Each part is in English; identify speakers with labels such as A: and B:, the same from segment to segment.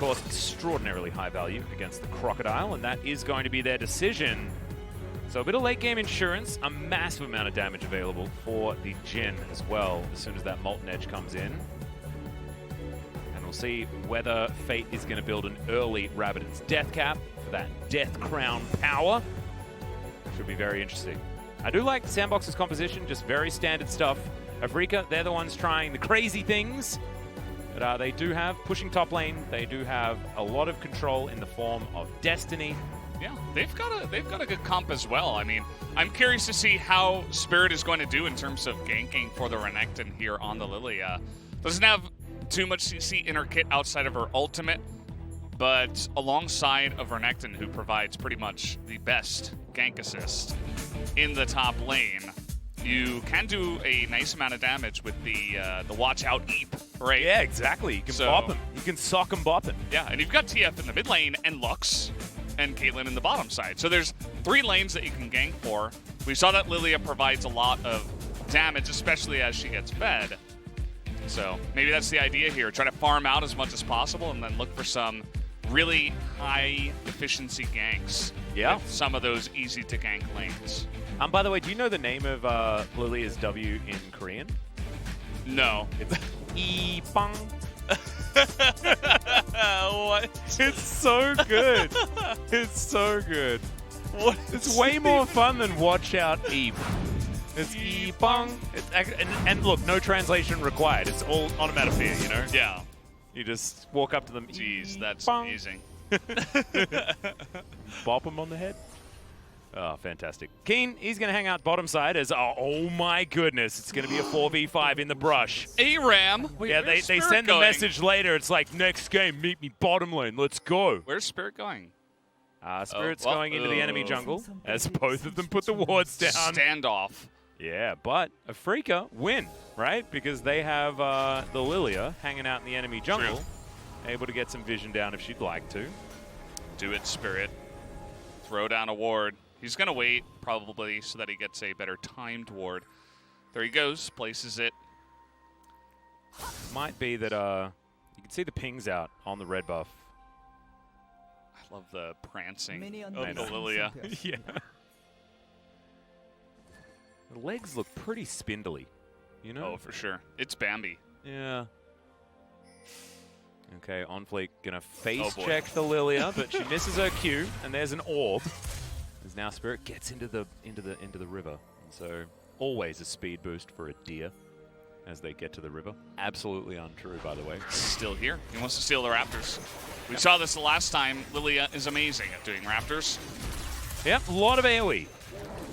A: course, extraordinarily high value against the Crocodile, and that is going to be their decision. So a bit of late game insurance, a massive amount of damage available for the Jhin as well, as soon as that Molten Edge comes in. And we'll see whether Fate is going to build an early Rabbiton's Death Cap for that Death Crown power. Should be very interesting. I do like SANDBOX's composition, just very standard stuff. Afreeca, they're the ones trying the crazy things. But they do have pushing top lane. They do have a lot of control in the form of Destiny.
B: Yeah, they've got a good comp as well. I mean, I'm curious to see how Spirit is going to do in terms of ganking for the Renekton here on the Lillia. Doesn't have too much CC in her kit outside of her ultimate, but alongside of Renekton, who provides pretty much the best gank assist in the top lane, you can do a nice amount of damage with the watch out Eep, right?
A: Yeah, exactly. You can bop him. You can sock him, bop him.
B: Yeah, and you've got TF in the mid lane and Lux and Caitlyn in the bottom side. So there's 3 lanes that you can gank for. We saw that Lillia provides a lot of damage, especially as she gets fed. So maybe that's the idea here. Try to farm out as much as possible and then look for some really high efficiency ganks.
A: Yeah.
B: With some of those easy to gank lanes.
A: By the way, do you know the name of Lillia's W in Korean?
B: No.
A: It's Ipang.
B: What?
A: It's so good. It's so good.
B: What?
A: It's way more fun than Watch Out Eep. It's Ipang. And look, no translation required. It's all onomatopoeia, you know?
B: Yeah.
A: You just walk up to them.
B: Jeez, that's
A: Ipang.
B: amazing.
A: Bop him on the head. Oh, fantastic. Kiin, he's going to hang out bottom side as, oh my goodness, it's going to be a 4v5 in the brush.
B: ARAM. Wait,
A: yeah, they send the message later. It's like, next game, meet me bottom lane. Let's go.
B: Where's Spirit going?
A: Spirit's going into the enemy jungle as both of them put the wards down.
B: Standoff.
A: Yeah, but Afreeca win, right? Because they have the Lillia hanging out in the enemy jungle,
B: True.
A: able to get some vision down if she'd like to.
B: Do it, Spirit. Throw down a ward. He's going to wait, probably, so that he gets a better timed ward. There he goes, places it.
A: Might be that you can see the pings out on the red buff.
B: I love the prancing of
A: I
B: the
A: know.
B: Lillia.
A: Yeah. The legs look pretty spindly, you know?
B: Oh, for sure. It's Bambi.
A: Yeah. Okay, OnFleek gonna face
B: boy.
A: check the Lillia, but she misses her Q, and there's an orb. As now Spirit gets into the river. And so always a speed boost for a deer as they get to the river. Absolutely untrue, by the way.
B: Still here. He wants to steal the Raptors. We saw this the last time. Lillia is amazing at doing Raptors.
A: Yep, a lot of AoE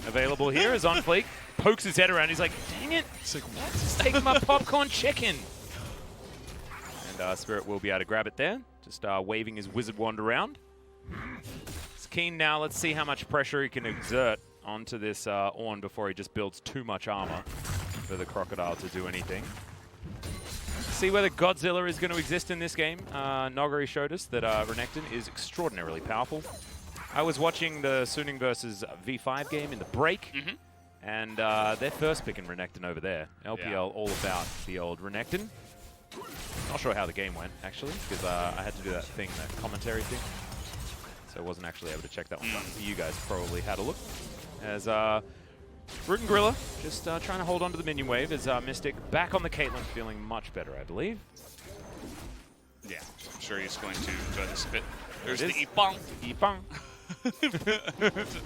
A: available here as OnFleek pokes his head around. He's like, dang it. It's like, what? Just taking my popcorn chicken. And Spirit will be able to grab it there. Just waving his wizard wand around. It's Kiin now. Let's see how much pressure he can exert onto this Ornn before he just builds too much armor for the Crocodile to do anything. See whether Godzilla is going to exist in this game. Nogari showed us that Renekton is extraordinarily powerful. I was watching the Suning versus V5 game in the break, and they're first picking Renekton over there. LPL all about the old Renekton. Not sure how the game went, actually, because I had to do that thing, that commentary thing. So I wasn't actually able to check that one. But you guys probably had a look. As Root and Gorilla just trying to hold on to the minion wave as Mystic back on the Caitlyn, feeling much better, I believe.
B: Yeah, I'm sure he's going to enjoy this a bit. There's
A: There
B: the
A: it
B: Ipang.
A: Ipang.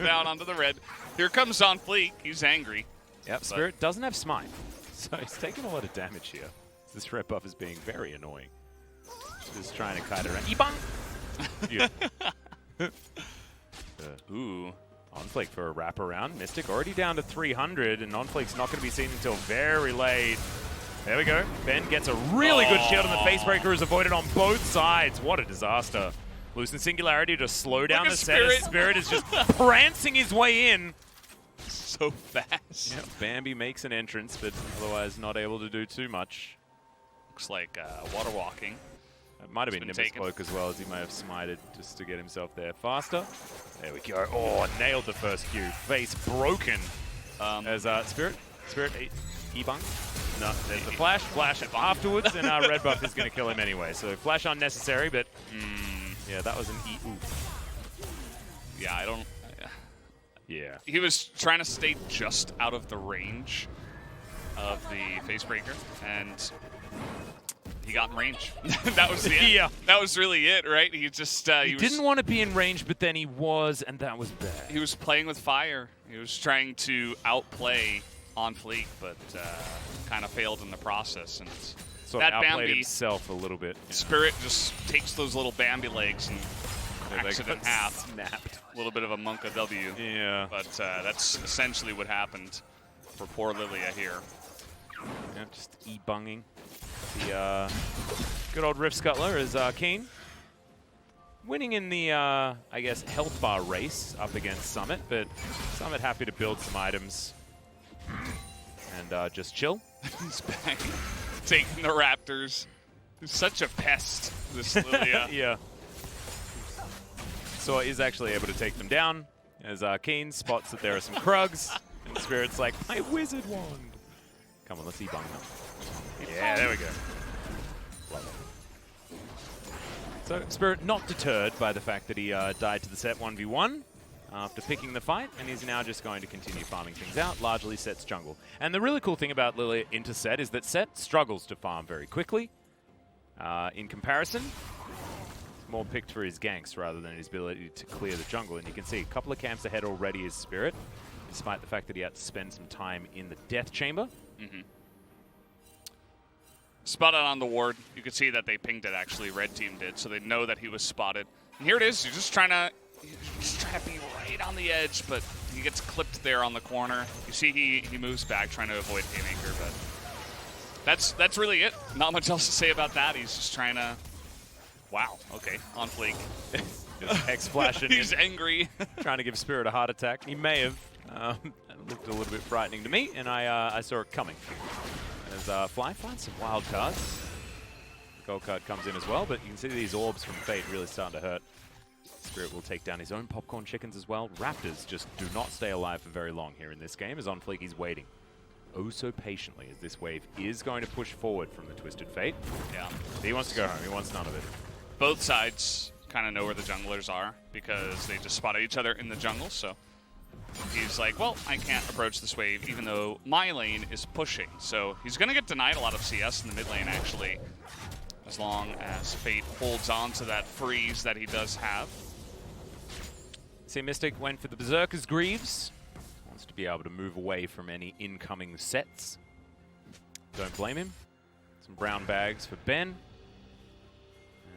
B: Down onto the red. Here comes OnFleek. He's angry.
A: Yep, Spirit doesn't have Smite, so he's taking a lot of damage here. This red buff is being very annoying. Just trying to kite around. Ipang!
B: Ooh.
A: OnFleek for a wraparound. Mystic already down to 300, and OnFleek's not going to be seen until very late. There we go. Ben gets a really good shield, and the Facebreaker is avoided on both sides. What a disaster. Loosen Singularity to slow down the set. Spirit is just prancing his way in.
B: So fast.
A: Yep, Bambi makes an entrance, but otherwise not able to do too much.
B: Looks like water walking.
A: It might have been Nimbus Cloak as well, as he may have smited just to get himself there faster. There we go. Oh, nailed the first Q. Face broken. As Spirit, Ibang No, there's the flash afterwards, and red buff is going to kill him anyway. So flash unnecessary, but yeah, that was an
B: Yeah, I don't...
A: Yeah.
B: He was trying to stay just out of the range of the face breaker, and he got in range. That was the end.
A: Yeah.
B: That was really it, right? He just...
A: he didn't want to be in range, but then he was, and that was bad.
B: He was playing with fire. He was trying to outplay OnFleek, but kind of failed in the process. And
A: sort of outplayed himself a little bit. Yeah.
B: Spirit just takes those little Bambi legs and hacks it in half.
A: Snapped.
B: A little bit of a Monka W.
A: Yeah.
B: But that's essentially what happened for poor Lillia here.
A: Yeah, just e-bunging. The good old Rift Scuttler is Kiin. Winning in the, I guess, health bar race up against Summit, but Summit happy to build some items and just chill.
B: He's back taking the Raptors. He's such a pest, this Lillia.
A: Yeah. So he's actually able to take them down as Kiin spots that there are some Krugs, and Spirit's like, my wizard wand. Come on, let's e-bung them. Yeah, there we go. So Spirit not deterred by the fact that he died to the Sett 1v1 after picking the fight, and he's now just going to continue farming things out, largely Sett's jungle. And the really cool thing about Lillia into Sett is that Sett struggles to farm very quickly. In comparison, he's more picked for his ganks rather than his ability to clear the jungle. And you can see a couple of camps ahead already is Spirit, despite the fact that he had to spend some time in the Death Chamber.
B: Spotted on the ward. You can see that they pinged it, actually. Red team did, so they know that he was spotted. And here it is. You're just trying to be right on the edge, but he gets clipped there on the corner. You see he moves back, trying to avoid Haymaker, but that's really it. Not much else to say about that. He's just trying to... Wow, okay, OnFleek.
A: X-flashing.
B: He's angry.
A: Trying to give Spirit a heart attack. He may have. It looked a little bit frightening to me, and I saw it coming. As Fly finds some wild cards. The gold card comes in as well, but you can see these orbs from Fate really starting to hurt. Spirit will take down his own popcorn chickens as well. Raptors just do not stay alive for very long here in this game, as OnFleek is waiting oh so patiently as this wave is going to push forward from the Twisted Fate.
B: Yeah.
A: He wants to go home. He wants none of it.
B: Both sides kind of know where the junglers are because they just spotted each other in the jungle, so he's like, well, I can't approach this wave even though my lane is pushing. So he's going to get denied a lot of CS in the mid lane, actually, as long as Fate holds on to that freeze that he does have.
A: See, Mystic went for the Berserker's Greaves. Wants to be able to move away from any incoming sets. Don't blame him. Some brown bags for Ben.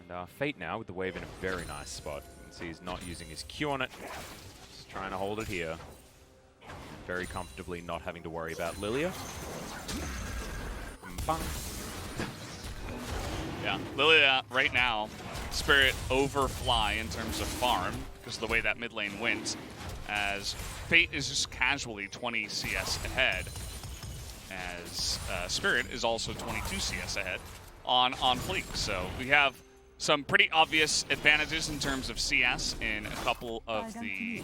A: And Fate now with the wave in a very nice spot. You can see he's not using his Q on it. Just trying to hold it here. Very comfortably not having to worry about Lillia. Bang.
B: Yeah, Lillia right now, Spirit over Fly in terms of farm because of the way that mid lane went, as Fate is just casually 20 CS ahead, as Spirit is also 22 CS ahead on OnFleek. So we have some pretty obvious advantages in terms of CS in a couple of the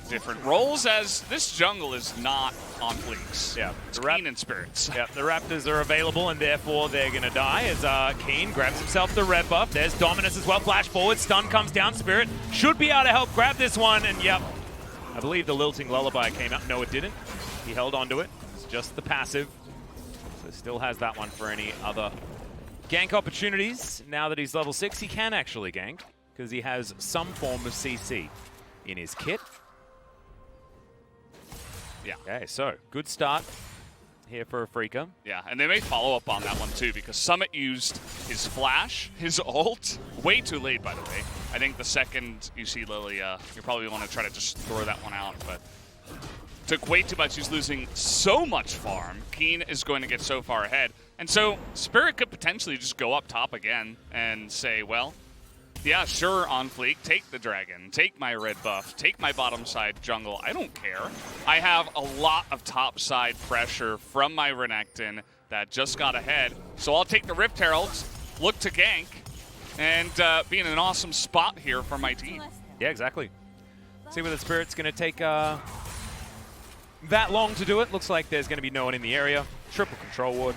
B: different roles, as this jungle is not OnFleek's.
A: Yeah,
B: it's Kiin and Spirits.
A: Yeah, the Raptors are available, and therefore they're going to die as Kiin grabs himself the red buff. There's Dominus as well. Flash forward, stun comes down. Spirit should be able to help grab this one, and yep, I believe the Lilting Lullaby came out. No, it didn't. He held onto it. It's just the passive. So still has that one for any other gank opportunities. Now that he's level 6, he can actually gank because he has some form of CC in his kit.
B: Yeah.
A: Okay, so good start here for Afreeca.
B: Yeah, and they may follow up on that one too, because Summit used his flash, his ult, way too late, by the way. I think the second you see Lillia, you probably want to try to just throw that one out, but took way too much. He's losing so much farm. Kiin is going to get so far ahead. And so Spirit could potentially just go up top again and say, well, yeah, sure, OnFleek, take the dragon, take my red buff, take my bottom side jungle. I don't care. I have a lot of top side pressure from my Renekton that just got ahead. So I'll take the Rift Heralds, look to gank, and be in an awesome spot here for my team.
A: Yeah, exactly. See where the Spirit's going to take that long to do it. Looks like there's going to be no one in the area. Triple control ward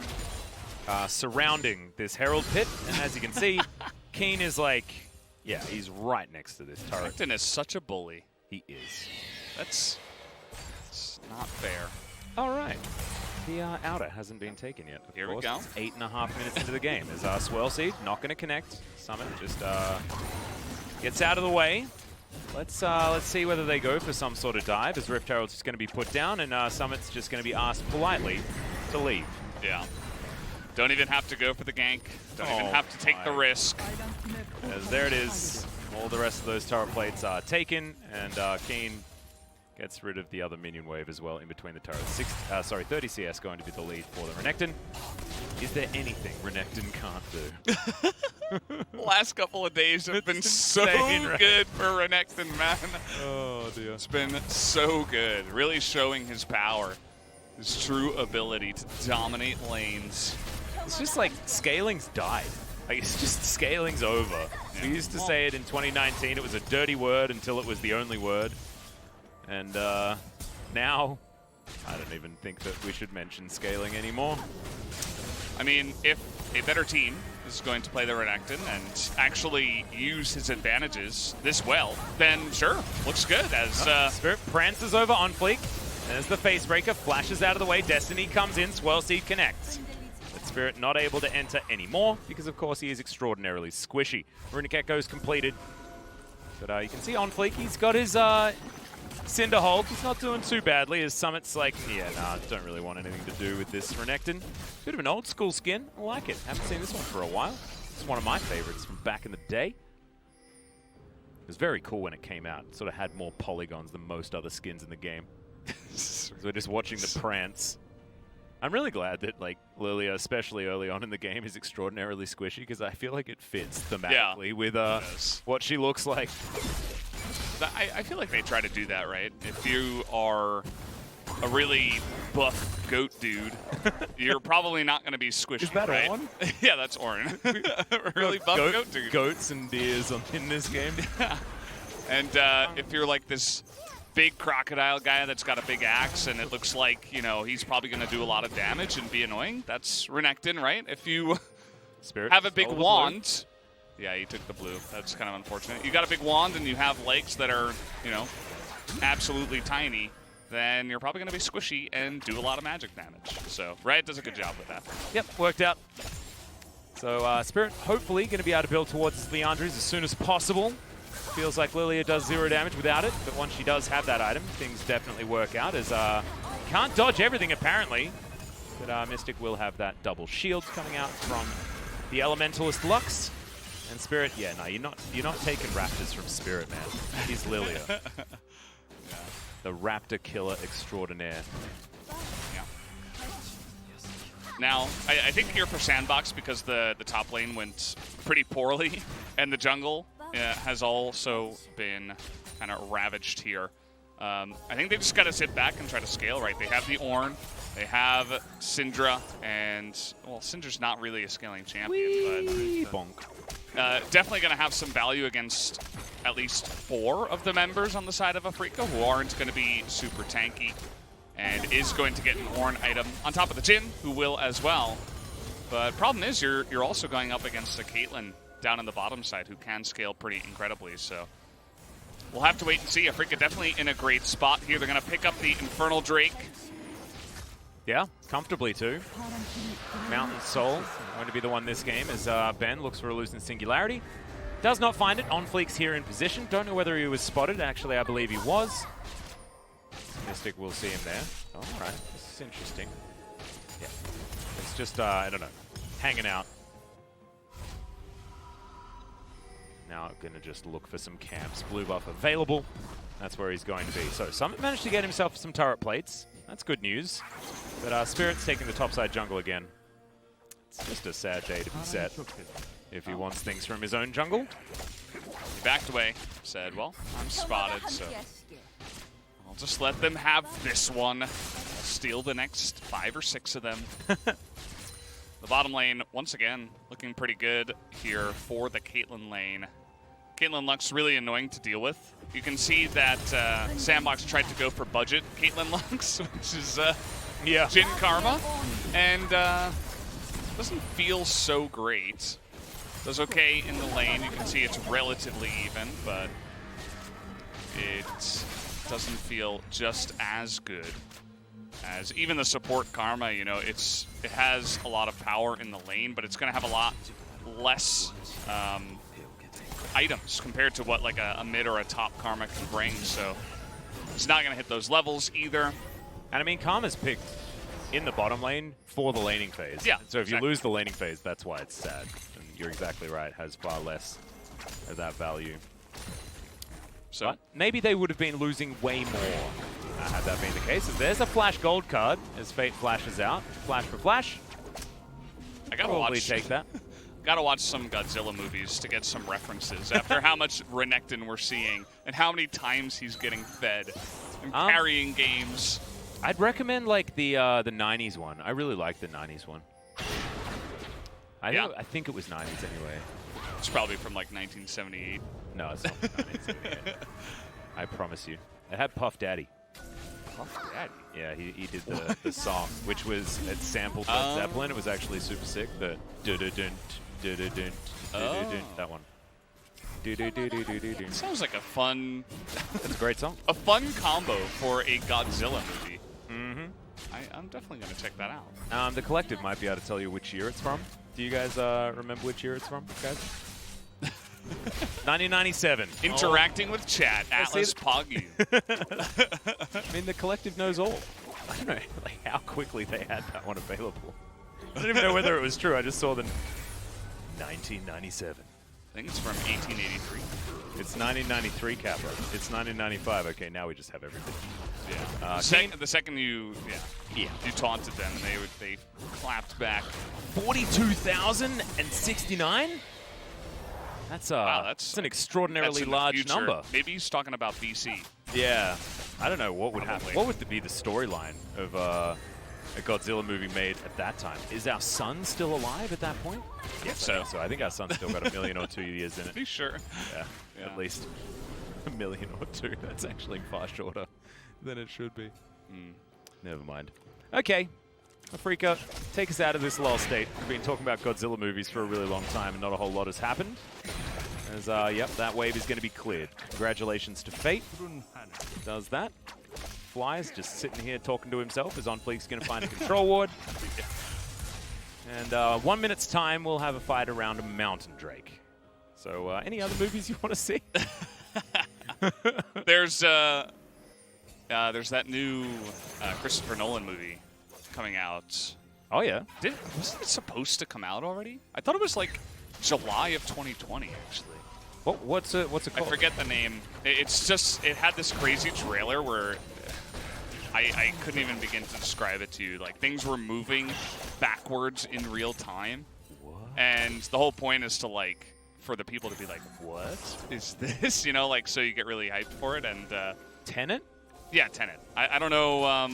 A: surrounding this Herald pit. And as you can see, Kiin is like, yeah, he's right next to this turret.
B: Renekton is such a bully.
A: He is.
B: That's not fair.
A: All right. The outer hasn't been taken yet. Of
B: Here
A: course.
B: we go.
A: It's 8.5 minutes into the game. There's Swirl Seed, not going to connect. Summit just gets out of the way. Let's see whether they go for some sort of dive, as Rift Herald's just going to be put down, and Summit's just going to be asked politely to leave.
B: Yeah. Don't even have to go for the gank. Don't even have to take the risk.
A: As there it is. All the rest of those turret plates are taken, and Kiin gets rid of the other minion wave as well in between the turrets. 30 CS going to be the lead for the Renekton. Is there anything Renekton can't do?
B: Last couple of days have been so
A: right?
B: good for Renekton, man.
A: Oh, dear.
B: It's been so good. Really showing his power, his true ability to dominate lanes.
A: It's just like scaling's died. Like, it's just scaling's over.
B: Yeah.
A: We used to say it in 2019. It was a dirty word until it was the only word. And now, I don't even think that we should mention scaling anymore.
B: I mean, if a better team is going to play the Renekton and actually use his advantages this well, then sure, looks good. As
A: Spirit prances over OnFleek. There's the face breaker, flashes out of the way. Destiny comes in, Swirl Seed connects. But Spirit not able to enter anymore because, of course, he is extraordinarily squishy. Runic Echo's completed. But you can see OnFleek, he's got his Cinder hold. He's not doing too badly. His Summit's like, yeah, nah, don't really want anything to do with this Renekton. Bit of an old school skin. I like it. Haven't seen this one for a while. It's one of my favorites from back in the day. It was very cool when it came out. It sort of had more polygons than most other skins in the game. So we're just watching the prance. I'm really glad that, like, Lillia, especially early on in the game, is extraordinarily squishy because I feel like it fits thematically with what she looks like.
B: I feel like they try to do that, right? If you are a really buff goat dude, you're probably not going to be squishy,
A: Is that
B: right?
A: Ornn?
B: Yeah, that's Ornn. Really buff goat dude.
A: Goats and deers in this game.
B: And if you're like this big crocodile guy that's got a big axe and it looks like, you know, he's probably going to do a lot of damage and be annoying, that's Renekton, right? If you have a big wand... Yeah, he took the blue. That's kind of unfortunate. You got a big wand and you have legs that are, you know, absolutely tiny, then you're probably going to be squishy and do a lot of magic damage. So Riot does a good job with that.
A: Yep, worked out. So Spirit hopefully going to be able to build towards his Leandries as soon as possible. Feels like Lillia does 0 damage without it, but once she does have that item, things definitely work out as can't dodge everything apparently. But Mystic will have that double shield coming out from the Elementalist Lux. And Spirit, yeah, no, you're not taking Raptors from Spirit, man. He's Lillia. Yeah. The Raptor killer extraordinaire.
B: Yeah. Now, I think here for SANDBOX, because the top lane went pretty poorly, and the jungle has also been kind of ravaged here. I think they just got to sit back and try to scale, right? They have the Ornn, they have Syndra, and, well, Syndra's not really a scaling champion, but...
A: Bonk.
B: Definitely going to have some value against at least 4 of the members on the side of Afreeca, who aren't going to be super tanky, and is going to get an Ornn item on top of the Jhin, who will as well. But problem is, you're also going up against a Caitlyn down on the bottom side, who can scale pretty incredibly, so we'll have to wait and see. Afreeca definitely in a great spot here. They're going to pick up the Infernal Drake.
A: Yeah, comfortably too. Mountain Soul going to be the one this game as Ben looks for a Lucent Singularity. Does not find it. OnFleek's here in position. Don't know whether he was spotted. Actually, I believe he was. Mystic will see him there. All right, this is interesting. Yeah, it's just, I don't know, hanging out. Now going to just look for some camps. Blue buff available. That's where he's going to be. So Summit managed to get himself some turret plates. That's good news. But Spirit's taking the topside jungle again. It's just a sad day to be Sett if he wants things from his own jungle.
B: He backed away, said, well, I'm spotted, so I'll just let them have this one. I'll steal the next 5 or 6 of them. The bottom lane, once again, looking pretty good here for the Caitlyn lane. Caitlyn Lux really annoying to deal with. You can see that SANDBOX tried to go for budget Caitlyn Lux, which is Jhin Karma, and doesn't feel so great. Does okay in the lane. You can see it's relatively even, but it doesn't feel just as good as even the support Karma. You know, it has a lot of power in the lane, but it's going to have a lot less items compared to what like a mid or a top Karma can bring. So it's not going to hit those levels either.
A: And I mean, Karma's picked in the bottom lane for the laning phase.
B: Yeah.
A: So if you lose the laning phase, that's why it's sad. And you're exactly right. Has far less of that value.
B: So
A: but maybe they would have been losing way more had that been the case. There's a Flash Gold card as Fate flashes out. Flash for Flash.
B: I gotta
A: probably take that.
B: Gotta watch some Godzilla movies to get some references after how much Renekton we're seeing and how many times he's getting fed and carrying games.
A: I'd recommend like the 90s one. I really like the 90s one. I think it was 90s anyway.
B: It's probably from like 1978.
A: No, it's not 1978. I promise you. It had Puff Daddy.
B: Puff Daddy?
A: Yeah, he did the song, which was, it sampled Led Zeppelin. It was actually super sick. The do-do-dun, do-do-dun, do-do-dun, that one.
B: It sounds like a fun...
A: It's a great song.
B: A fun combo for a Godzilla movie.
A: Mm-hmm.
B: I'm definitely going to check that out.
A: The Collective might be able to tell you which year it's from. Do you guys remember which year it's from, guys? 1997.
B: Interacting with chat. Atlas Poggy.
A: I mean, the Collective knows all. I don't know like how quickly they had that one available. I don't even know whether it was true. I just saw the 1997.
B: I think it's from 1883.
A: It's 1993, Kappa. It's 1995. Okay, now we just have everything.
B: Yeah. The second you taunted them, and they clapped back.
A: 42,069. That's
B: wow,
A: that's an extraordinarily large number.
B: Maybe he's talking about BC.
A: Yeah, I don't know what would happen. What would be the storyline of a Godzilla movie made at that time? Is our sun still alive at that point?
B: Yes,
A: I think so. I think our sun's still got a million or 2 years in it.
B: Be sure.
A: Yeah, at least a million or 2. That's actually far shorter than it should be. Never mind. Okay. Afreeca, take us out of this lull state. We've been talking about Godzilla movies for a really long time and not a whole lot has happened. As, yep, that wave is going to be cleared. Congratulations to Fate. Does that. Fly's just sitting here talking to himself as OnFleek's going to find a control ward. And 1 minute's time, we'll have a fight around a Mountain Drake. So, any other movies you want to see?
B: There's that new Christopher Nolan movie coming out.
A: Oh, yeah?
B: Wasn't it supposed to come out already? I thought it was like July of 2020, actually.
A: What's it called?
B: I forget the name. It's just, it had this crazy trailer where I couldn't even begin to describe it to you. Like, things were moving backwards in real time.
A: What?
B: And the whole point is to, like, for the people to be like, what is this? You know, like, so you get really hyped for it. And
A: Tenet?
B: Yeah, Tenet. I don't know. I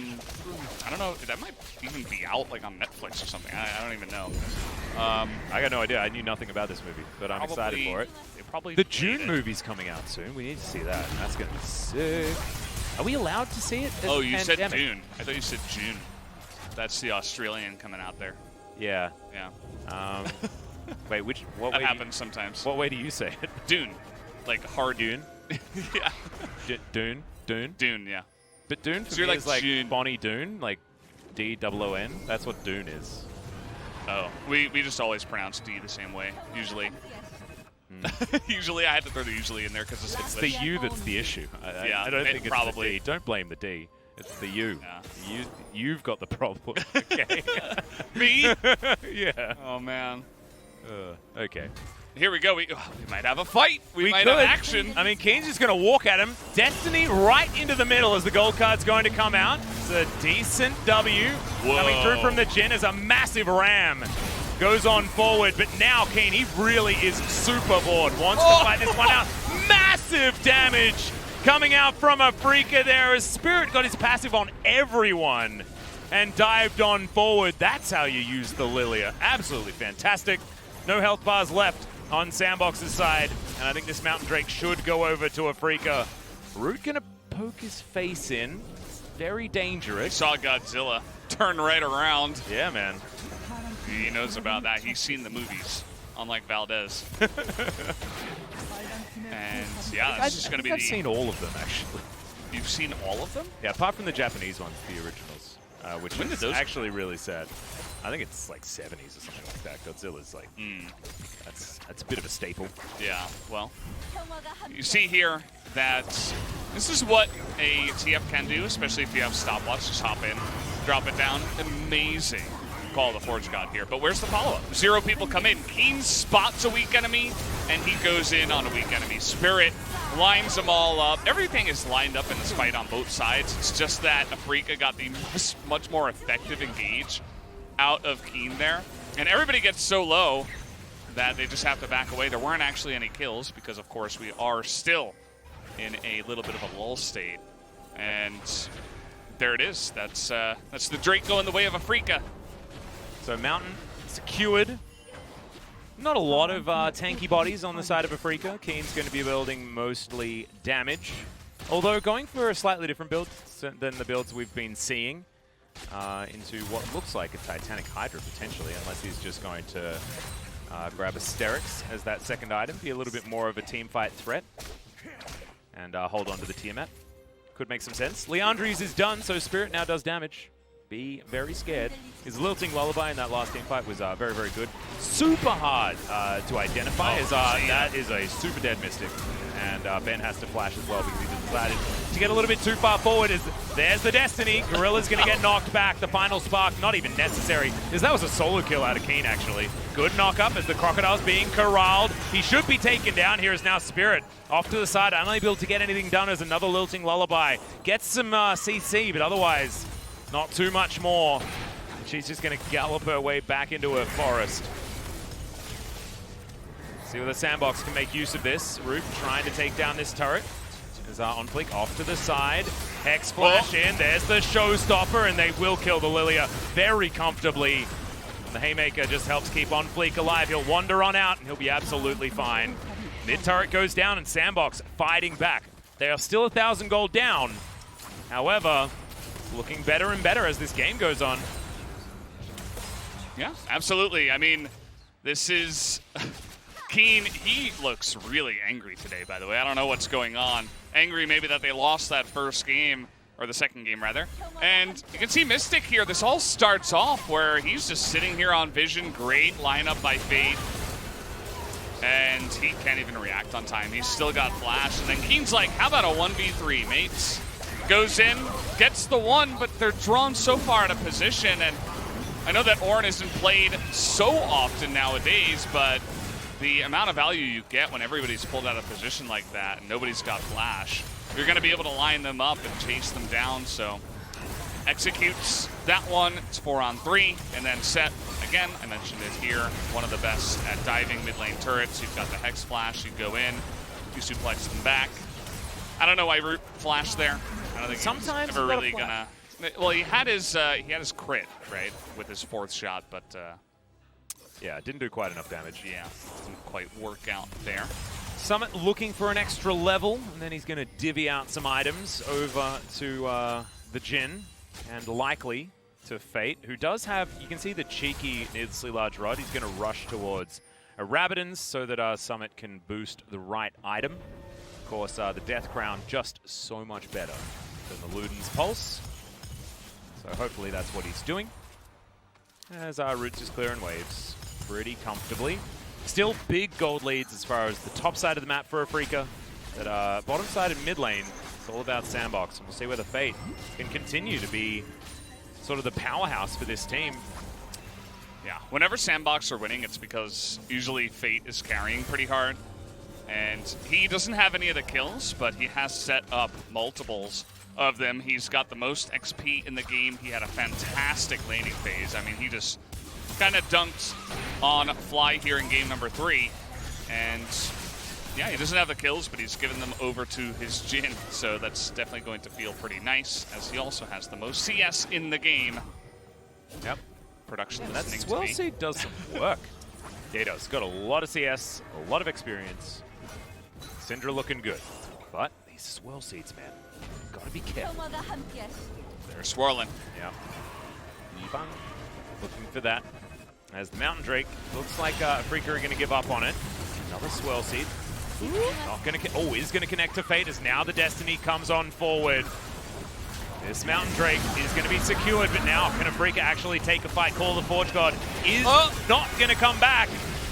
B: don't know. That might even be out like on Netflix or something. I don't even know.
A: I got no idea. I knew nothing about this movie, but I'm excited for it. The June movie's coming out soon. We need to see that. That's going to be sick. Are we allowed to see it?
B: Oh, you said June. I thought you said June. That's the Australian coming out there.
A: Yeah.
B: Yeah.
A: Wait, what
B: that
A: way
B: happens sometimes.
A: What way do you say it?
B: Dune. Like hard
A: Dune?
B: Yeah.
A: Dune?
B: Dune, yeah.
A: But Dune for me is like Bonnie Doon, like D-O-O-N. That's what Dune is.
B: Oh, we just always pronounce D the same way, usually. Usually, I had to throw the usually in there because it's
A: the U that's the issue. I don't think it's
B: probably
A: the D. Don't blame the D. It's the U.
B: Yeah.
A: You've got the problem. Okay.
B: Me?
A: Yeah.
B: Oh, man.
A: Okay.
B: Here we go. We might have a fight. We might have action.
A: I mean, Kiin's just going to walk at him. Destiny right into the middle as the gold card's going to come out. It's a decent W.
B: Whoa.
A: Coming through from the Jhin as a massive ram goes on forward. But now Kiin, he really is super bored. Wants to fight this one out. Massive damage coming out from Afreeca there as Spirit got his passive on everyone and dived on forward. That's how you use the Lillia. Absolutely fantastic. No health bars left on SANDBOX's side. And I think this Mountain Drake should go over to Afreeca. Root gonna poke his face in. It's very dangerous.
B: Saw Godzilla turn right around.
A: Yeah, man.
B: He knows about that. He's seen the movies, unlike Valdez. And yeah, that's just going to be
A: I've seen all of them, actually.
B: You've seen all of them?
A: Yeah, apart from the Japanese ones, the originals, which
B: When did
A: is
B: those
A: actually really sad. I think it's like 70s or something like that. Godzilla's like, that's a bit of a staple.
B: Yeah, well, you see here that this is what a TF can do, especially if you have stopwatch. Just hop in, drop it down. Amazing call of the Forge God here. But where's the follow-up? 0 people come in. Kiin spots a weak enemy, and he goes in on a weak enemy. Spirit lines them all up. Everything is lined up in this fight on both sides. It's just that Afreeca got the much more effective engage out of Kiin there. And everybody gets so low that they just have to back away. There weren't actually any kills because, of course, we are still in a little bit of a lull state. And there it is. That's the Drake going the way of Afreeca.
A: So Mountain secured. Not a lot of tanky bodies on the side of Afreeca. Kiin's going to be building mostly damage. Although going for a slightly different build than the builds we've been seeing. Into what looks like a Titanic Hydra, potentially, unless he's just going to grab Asterix as that second item, be a little bit more of a team fight threat, and hold on to the Tiamat. Could make some sense. Leandri's is done, so Spirit now does damage. Be very scared. His Lilting Lullaby in that last team fight was very, very good. Super hard to identify, as that is a super dead Mystic. And Ben has to flash as well because he decided to get a little bit too far forward. There's the Destiny. Gorilla's going to get knocked back. The final spark, not even necessary, because that was a solo kill out of Kiin, actually. Good knock up as the Crocodile's being corralled. He should be taken down. Here is now Spirit off to the side, unable to get anything done as another Lilting Lullaby. Gets some CC, but otherwise not too much more. She's just going to gallop her way back into her forest. See whether SANDBOX can make use of this. Root trying to take down this turret. Is OnFleek off to the side. Hex flash in. There's the showstopper, and they will kill the Lillia very comfortably. And the Haymaker just helps keep OnFleek alive. He'll wander on out, and he'll be absolutely fine. Mid turret goes down, and SANDBOX fighting back. They are still 1,000 gold down. However, looking better and better as this game goes on.
B: Yeah, absolutely. I mean, this is... Kiin, he looks really angry today, by the way. I don't know what's going on. Angry maybe that they lost that first game, or the second game, rather. And you can see Mystic here. This all starts off where he's just sitting here on Vision. Great lineup by Fate. And he can't even react on time. He's still got Flash. And then Kiin's like, how about a 1v3, mates? Goes in, gets the one, but they're drawn so far out of position. And I know that Ornn isn't played so often nowadays, but the amount of value you get when everybody's pulled out of position like that and nobody's got Flash, you're going to be able to line them up and chase them down. So executes that one. It's 4-on-3. And then Sett, again, I mentioned it here, one of the best at diving mid lane turrets. You've got the Hex Flash. You go in, you suplex them back. I don't know why Root flashed there. I don't think
A: sometimes
B: he's ever really gonna. Well, he had his crit, right, with his 4th shot, but
A: yeah, didn't do quite enough damage.
B: Yeah, didn't quite work out there.
A: Summit looking for an extra level, and then he's going to divvy out some items over to the Jhin, and likely to Fate, who does have, you can see the cheeky needlessly large rod. He's going to rush towards a Rabadon's so that Summit can boost the right item. Of course, the Death Crown just so much better than the Luden's Pulse. So hopefully that's what he's doing. As Roots is clearing waves pretty comfortably. Still big gold leads as far as the top side of the map for Afreeca. But bottom side and mid lane, it's all about SANDBOX. And we'll see whether Fate can continue to be sort of the powerhouse for this team.
B: Yeah, whenever SANDBOX are winning, it's because usually Fate is carrying pretty hard. And he doesn't have any of the kills, but he has set up multiples of them. He's got the most XP in the game. He had a fantastic laning phase. I mean, he just kind of dunked on Fly here in game number 3. And yeah, he doesn't have the kills, but he's given them over to his Jhin. So that's definitely going to feel pretty nice, as he also has the most CS in the game.
A: Yep.
B: Production
A: That
B: listening
A: Swell
B: to me.
A: Seed does some work. Yeah, he does. Got a lot of CS, a lot of experience. Syndra looking good. But these swirl seeds, man. Gotta be careful.
B: They're swirling.
A: Yeah. Bang. Looking for that. As the Mountain Drake, looks like Afreeca are going to give up on it. Another swirl seed. Not going to. Oh, is going to connect to Fate as now the Destiny comes on forward. This Mountain Drake is going to be secured, but now can Afreeca actually take a fight? Call the Forge God is not going to come back.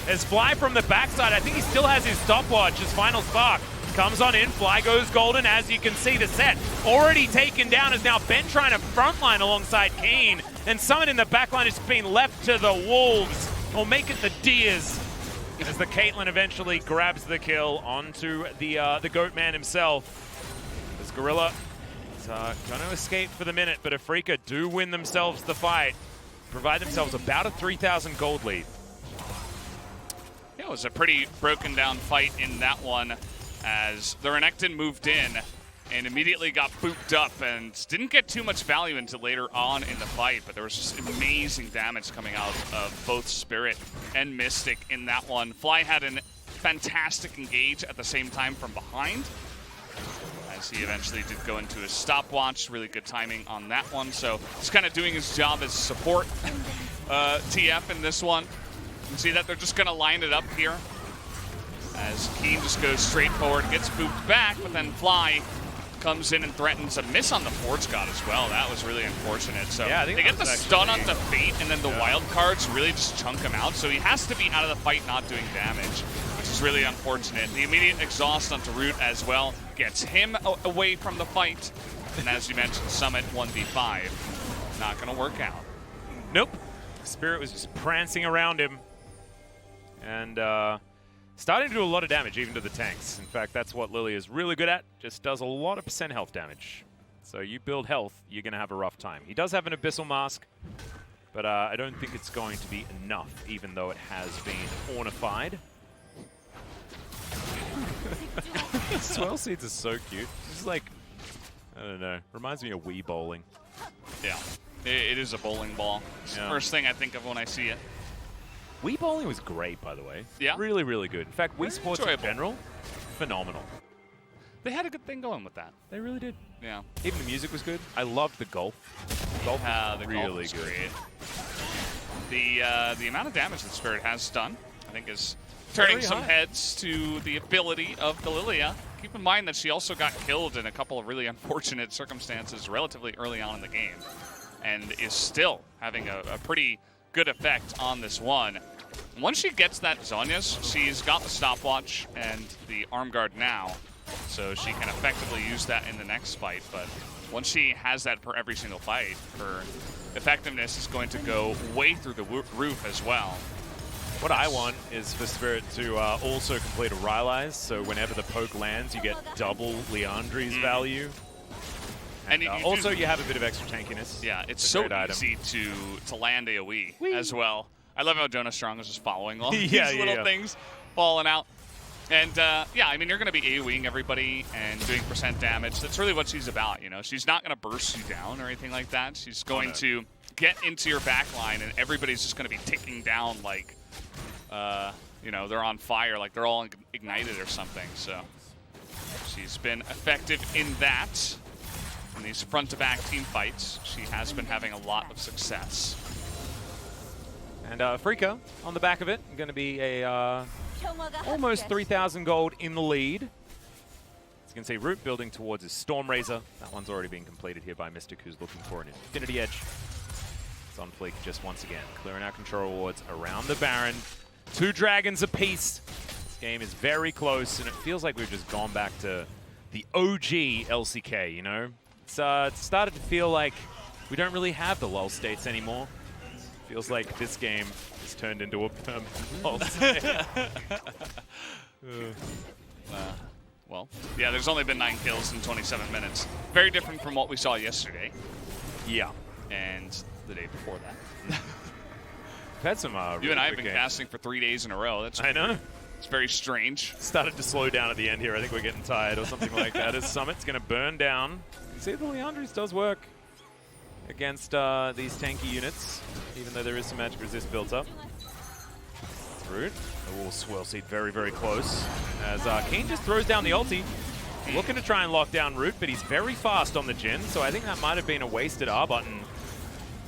A: As Fly from the backside, I think he still has his stopwatch. His final spark comes on in. Fly goes golden, as you can see. The Sett already taken down as now Ben trying to frontline alongside Kiin. And someone in the backline is being left to the wolves, or make it the deers, as the Caitlyn eventually grabs the kill onto the Goat Man himself. As Gorilla is going to escape for the minute, but Afreeca do win themselves the fight, provide themselves about a 3,000 gold lead.
B: Yeah, it was a pretty broken down fight in that one, as the Renekton moved in and immediately got booped up and didn't get too much value until later on in the fight, but there was just amazing damage coming out of both Spirit and Mystic in that one. Fly had a fantastic engage at the same time from behind, as he eventually did go into his stopwatch. Really good timing on that one, so he's kind of doing his job as support TF in this one. You can see that they're just going to line it up here, as Kiin just goes straight forward, gets booped back, but then Fly comes in and threatens a miss on the Forge God as well. That was really unfortunate. So
A: yeah,
B: they get the stun onto Fate, and then the wild cards really just chunk him out. So he has to be out of the fight not doing damage, which is really unfortunate. The immediate exhaust onto Root as well gets him away from the fight. And as you mentioned, Summit 1v5. Not going to work out.
A: Nope. Spirit was just prancing around him. And starting to do a lot of damage, even to the tanks. In fact, that's what Lillia is really good at. Just does a lot of % health damage. So you build health, you're going to have a rough time. He does have an Abyssal Mask, but I don't think it's going to be enough, even though it has been Ornified. Swirl Seeds are so cute. Just like, I don't know, reminds me of Wii bowling.
B: Yeah, it is a bowling ball. It's the first thing I think of when I see it.
A: Wii bowling was great, by the way.
B: Yeah.
A: Really, really good. In fact, Wii Sports
B: enjoyable.
A: in general, phenomenal.
B: They had a good thing going with that.
A: They really did.
B: Yeah.
A: Even the music was good. I loved the golf. Golf was really good.
B: Great. The amount of damage that Spirit has done, I think, is turning some heads to the ability of the Lillia. Keep in mind that she also got killed in a couple of really unfortunate circumstances relatively early on in the game, and is still having a pretty good effect on this one. Once she gets that Zhonya's, she's got the stopwatch and the arm guard now, so she can effectively use that in the next fight. But once she has that for every single fight, her effectiveness is going to go way through the roof as well.
A: What I want is for Spirit to also complete a Rylai's, so whenever the poke lands, you get double Liandry's value. And
B: you
A: also, you have a bit of extra tankiness.
B: Yeah, it's so easy to land AoE as well. I love how Jonah Strong is just following all these little things falling out. And yeah, I mean, you're going to be AoEing everybody and doing % damage. That's really what she's about, you know. She's not going to burst you down or anything like that. She's going to get into your backline, and everybody's just going to be ticking down like, you know, they're on fire, like they're all ignited or something. So she's been effective in that. In these front-to-back team fights, she has been having a lot of success.
A: And Afreeca, on the back of it, going to be a almost 3,000 gold in the lead. As you can see, Root building towards his Storm Razor. That one's already been completed here by Mystic, who's looking for an Infinity Edge. It's OnFleek just once again, clearing out control wards around the Baron. 2 dragons apiece. This game is very close, and it feels like we've just gone back to the OG LCK, you know? It's started to feel like we don't really have the lull states anymore. Feels like this game has turned into a permanent lull state.
B: Well, yeah, there's only been 9 kills in 27 minutes. Very different from what we saw yesterday.
A: Yeah.
B: And the day before that.
A: We've had some really
B: you and I have been
A: games.
B: Casting for 3 days in a row. That's
A: I know.
B: It's very strange.
A: Started to slow down at the end here. I think we're getting tired or something like that. As Summit's going to burn down. You see, the Liandry's does work against these tanky units, even though there is some magic resist built up. Root. Oh, Swirl Seed very, very close. As Kiin just throws down the ulti. Looking to try and lock down Root, but he's very fast on the Jhin, so I think that might have been a wasted R button.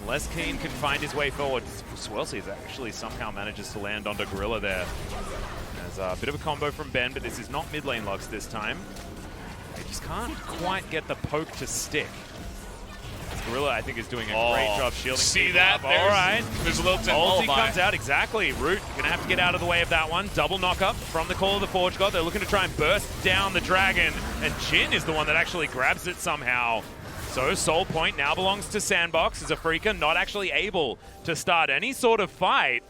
A: Unless Kiin can find his way forward. Swirl Seed actually somehow manages to land onto Gorilla there. There's a bit of a combo from Ben, but this is not mid lane Lux this time. They just can't quite get the poke to stick. Gorilla, I think, is doing a great job shielding.
B: See that?
A: All right.
B: There's a little
A: ulti comes out, exactly. Root gonna have to get out of the way of that one. Double knock up from the Call of the Forge God. They're looking to try and burst down the dragon, and Jhin is the one that actually grabs it somehow. So Soul Point now belongs to SANDBOX as Afreeca not actually able to start any sort of fight.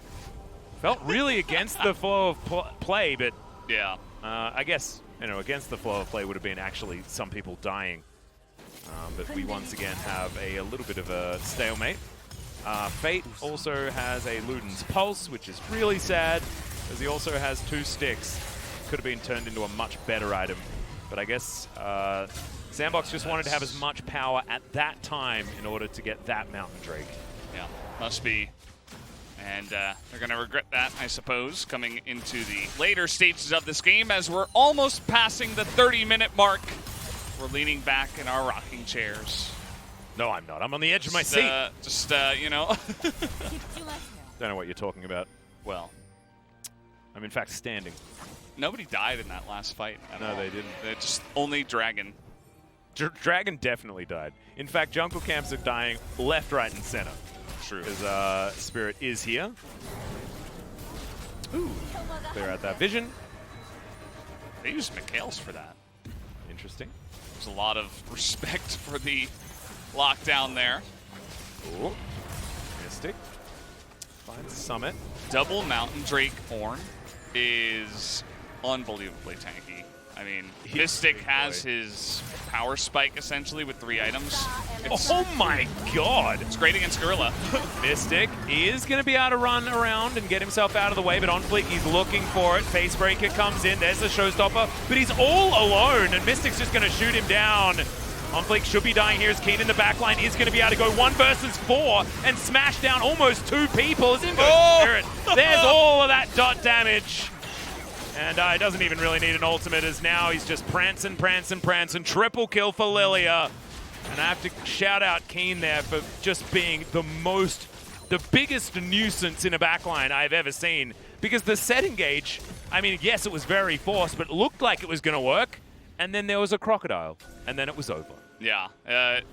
A: Felt really against the flow of play, but
B: yeah,
A: I guess, you know, against the flow of play would have been actually some people dying. But we once again have a little bit of a stalemate. Fate also has a Luden's Pulse, which is really sad, because he also has 2 sticks. Could have been turned into a much better item. But I guess SANDBOX just wanted to have as much power at that time in order to get that Mountain Drake.
B: Yeah, must be. And they're going to regret that, I suppose, coming into the later stages of this game as we're almost passing the 30-minute mark. We're leaning back in our rocking chairs.
A: No, I'm not. I'm on the edge of my seat.
B: You know.
A: Don't know what you're talking about.
B: Well,
A: I'm in fact standing.
B: Nobody died in that last fight.
A: No, they didn't.
B: They're just only Dragon.
A: Dragon definitely died. In fact, jungle camps are dying left, right, and center.
B: True.
A: Because Spirit is here. Ooh, clear out that vision.
B: They used Mikhail's for that.
A: Interesting.
B: There's a lot of respect for the lockdown there.
A: Ooh. Mystic. Finds Summit.
B: Double Mountain Drake Ornn is unbelievably tanky. I mean, Mystic has his power spike essentially with 3 items.
A: Oh my god!
B: It's great against Gorilla.
A: Mystic is going to be able to run around and get himself out of the way, but OnFleek, he's looking for it. Facebreaker comes in, there's the showstopper, but he's all alone, and Mystic's just going to shoot him down. OnFleek should be dying here as Kiin in the backline is going to be able to go 1 versus 4 and smash down almost 2 people. Spirit. There's all of that dot damage. And he doesn't even really need an ultimate, as now he's just prancing. Triple kill for Lillia. And I have to shout out Kiin there for just being the biggest nuisance in a backline I've ever seen. Because the Sett engage, I mean, yes, it was very forced, but it looked like it was going to work. And then there was a crocodile, and then it was over.
B: Yeah,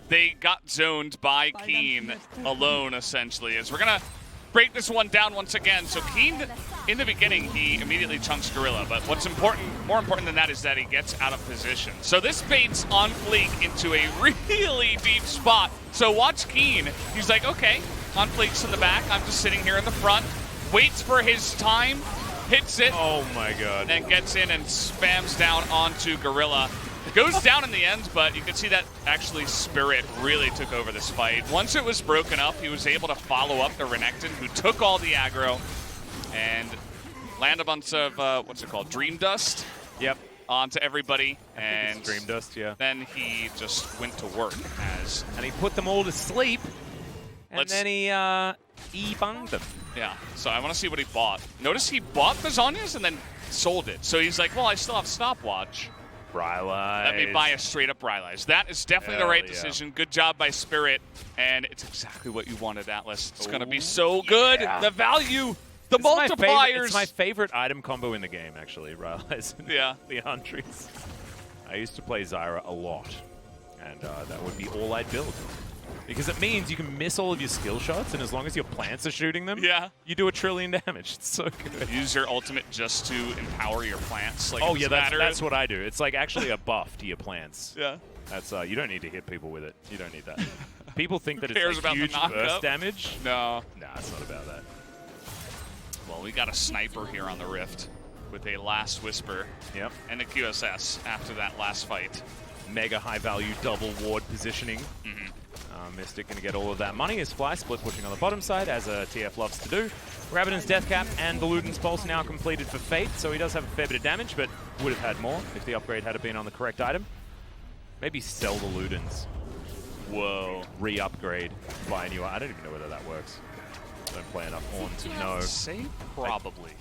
B: they got zoned by Kiin alone, essentially, as we're going to break this one down once again. So Kiin, in the beginning, he immediately chunks Gorilla, but what's more important than that is that he gets out of position. So this baits OnFleek into a really deep spot. So watch Kiin. He's like, okay, OnFleek's in the back. I'm just sitting here in the front. Waits for his time, hits it.
A: Oh my god.
B: And gets in and spams down onto Gorilla. Goes down in the end, but you can see that actually Spirit really took over this fight. Once it was broken up, he was able to follow up the Renekton, who took all the aggro and land a bunch of, what's it called, Dream Dust?
A: Yep.
B: Onto everybody.
A: And it's Dream Dust, yeah.
B: Then he just went to work as...
A: And he put them all to sleep, and then he bunged them.
B: Yeah, so I want to see what he bought. Notice he bought the Zhonya's and then sold it. So he's like, well, I still have stopwatch.
A: Rylai's.
B: Let me buy a straight-up Rylai's. That is definitely the right decision. Good job by Spirit, and it's exactly what you wanted, Atlas. It's going to be so good.
A: Yeah.
B: The value, the multipliers.
A: It's my favorite item combo in the game, actually, Rylai's and
B: yeah.
A: Leandri's. I used to play Zyra a lot, and that would be all I'd build. Because it means you can miss all of your skill shots, and as long as your plants are shooting them, you do 1 trillion damage. It's so good.
B: Use your ultimate just to empower your plants. Like,
A: oh yeah, that's what I do. It's like actually a buff to your plants.
B: Yeah.
A: That's you don't need to hit people with it. You don't need that. People think that
B: cares
A: it's like
B: about
A: huge
B: the
A: burst damage.
B: No.
A: Nah, it's not about that.
B: Well, we got a sniper here on the Rift with a Last Whisper.
A: Yep.
B: And a QSS after that last fight.
A: Mega high value double ward positioning. Mystic going to get all of that money as Fly Split pushing on the bottom side, as TF loves to do. Rabadon's Death Cap and the Luden's Pulse now completed for Fate, so he does have a fair bit of damage, but would have had more if the upgrade had been on the correct item. Maybe sell the Ludens.
B: Whoa.
A: Re-upgrade, buy a new. I don't even know whether that works. I don't play enough Ornn to know.
B: Say probably.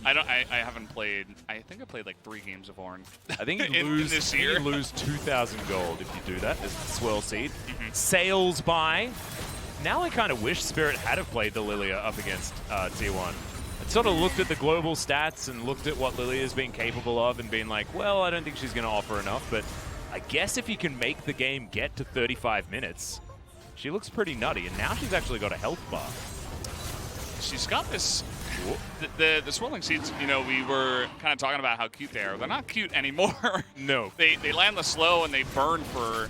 B: I haven't played. I think I played like 3 games of Ornn.
A: I think you
B: in this year.
A: you lose 2,000 gold if you do that as the Swirl Seed. Sails by. Now I kind of wish Spirit had have played the Lillia up against T1. I sort of looked at the global stats and looked at what Lillia's been capable of and been like, well, I don't think she's going to offer enough, but I guess if you can make the game get to 35 minutes, she looks pretty nutty, and now she's actually got a health bar.
B: She's got this. The swirling seeds, you know, we were kind of talking about how cute they are. They're not cute anymore.
A: No.
B: They land the slow and they burn for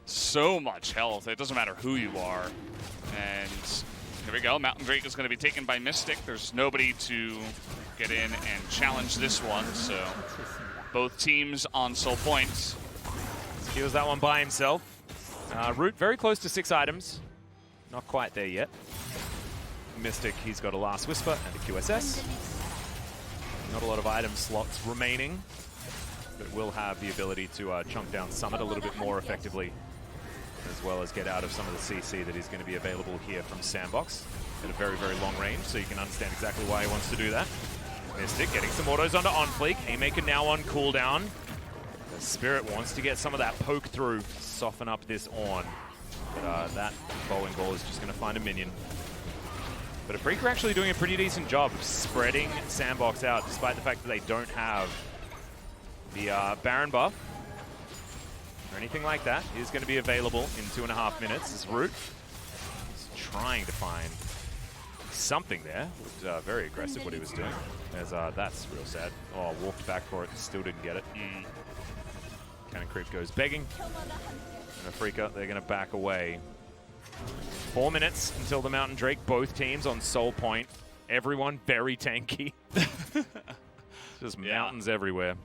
B: so much health. It doesn't matter who you are. And here we go. Mountain Drake is going to be taken by Mystic. There's nobody to get in and challenge this one. So both teams on soul points.
A: Steals that one by himself. Root very close to 6 items. Not quite there yet. Mystic, he's got a Last Whisper and a QSS. Not a lot of item slots remaining, but will have the ability to chunk down Summit a little bit more effectively, as well as get out of some of the CC that is going to be available here from SANDBOX at a very, very long range, so you can understand exactly why he wants to do that. Mystic getting some autos onto OnFleek. Haymaker now on cooldown. The Spirit wants to get some of that poke through, soften up this Ornn. But that bowling ball is just going to find a minion. But Afreeca are actually doing a pretty decent job of spreading SANDBOX out, despite the fact that they don't have the Baron buff or anything like that. Is going to be available in 2.5 minutes as Root is trying to find something there. Looked very aggressive what he was doing. As that's real sad. Oh, walked back for it, still didn't get it. Cannon Creep goes begging. And Afreeca, they're going to back away. 4 minutes until the Mountain Drake. Both teams on soul point. Everyone very tanky. Just mountains everywhere.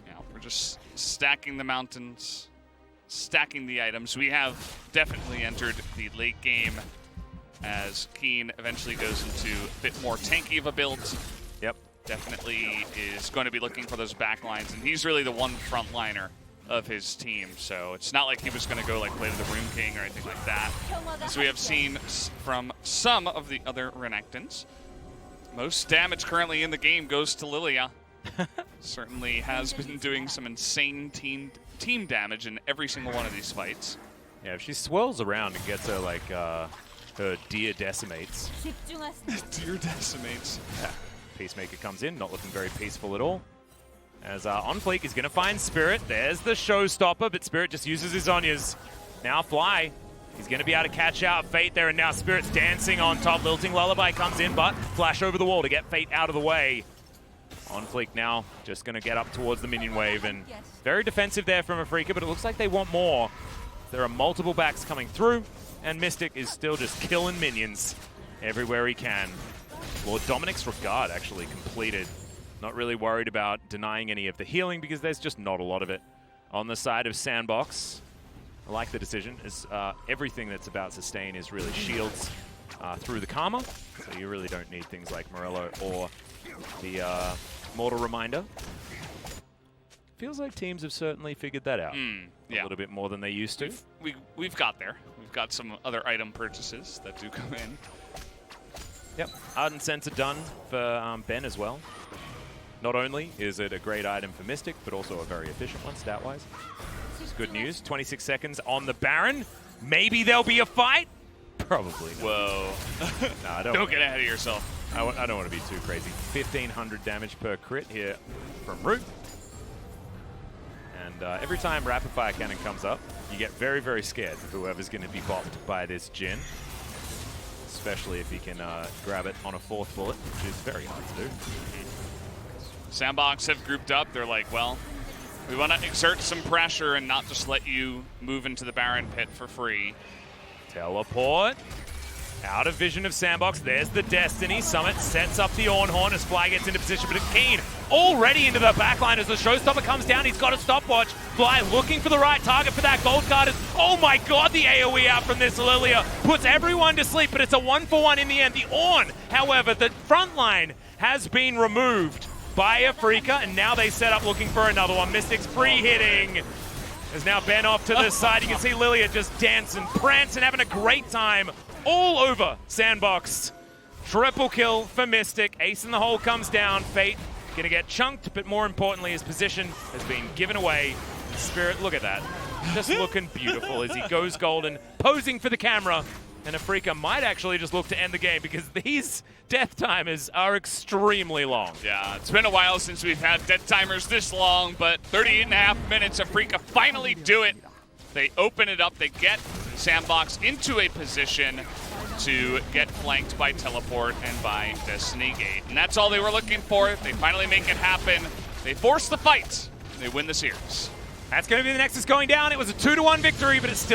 B: Yeah, we're just stacking the mountains, stacking the items. We have definitely entered the late game as Kiin eventually goes into a bit more tanky of a build.
A: Yep.
B: Definitely is going to be looking for those back lines, and he's really the one frontliner of his team, so it's not like he was going to go like play to the Rune King or anything like that. As we have seen from some of the other Renektons, most damage currently in the game goes to Lillia. Certainly has been doing some insane team damage in every single one of these fights.
A: Yeah, if she swirls around and gets her like her Deer Decimates.
B: Deer Decimates.
A: Yeah. Peacemaker comes in, not looking very peaceful at all. As OnFleek is going to find Spirit. There's the showstopper, but Spirit just uses his Zhonya's. Now Fly. He's going to be able to catch out Fate there, and now Spirit's dancing on top. Lilting Lullaby comes in, but flash over the wall to get Fate out of the way. OnFleek now just going to get up towards the minion wave, and very defensive there from Afreeca, but it looks like they want more. There are multiple backs coming through, and Mystic is still just killing minions everywhere he can. Lord Dominic's Regard actually completed. Not really worried about denying any of the healing because there's just not a lot of it. On the side of SANDBOX, I like the decision. As everything that's about sustain is really shields through the Karma, so you really don't need things like Morello or the Mortal Reminder. Feels like teams have certainly figured that out a little bit more than they used to.
B: We've got there. We've got some other item purchases that do come in.
A: Yep, Ardent Sense are done for Ben as well. Not only is it a great item for Mystic, but also a very efficient one stat-wise. It's good news. 26 seconds on the Baron. Maybe there'll be a fight? Probably not.
B: Whoa.
A: No, I
B: don't get ahead of yourself.
A: I don't want to be too crazy. 1,500 damage per crit here from Root. And every time Rapid Fire Cannon comes up, you get very, very scared of whoever's going to be bopped by this Jhin. Especially if he can grab it on a 4th bullet, which is very hard to do.
B: SANDBOX have grouped up. They're like, well, we want to exert some pressure and not just let you move into the Baron pit for free.
A: Teleport. Out of vision of SANDBOX. There's the Destiny. Summit sets up the Ornn as Fly gets into position, but Kiin already into the backline as the showstopper comes down. He's got a stopwatch. Fly looking for the right target for that gold card. Oh my god, the AoE out from this Lillia puts everyone to sleep, but it's a 1-for-1 in the end. The Ornn, however, the front line has been removed by Afreeca, and now they set up looking for another one. Mystic's free hitting. There's now Ben off to the side. You can see Lillia just dancing, prancing, having a great time all over SANDBOX. Triple kill for Mystic. Ace in the hole comes down. Fate gonna get chunked, but more importantly, his position has been given away. Spirit, look at that. Just looking beautiful as he goes golden, posing for the camera. And Afreeca might actually just look to end the game because these death timers are extremely long.
B: Yeah, it's been a while since we've had death timers this long, but 38.5 minutes, Afreeca finally do it. They open it up, they get SANDBOX into a position to get flanked by Teleport and by Destiny Gate. And that's all they were looking for. They finally make it happen. They force the fight. They win the series.
A: That's going to be the Nexus going down. It was a 2-1 victory, but it's still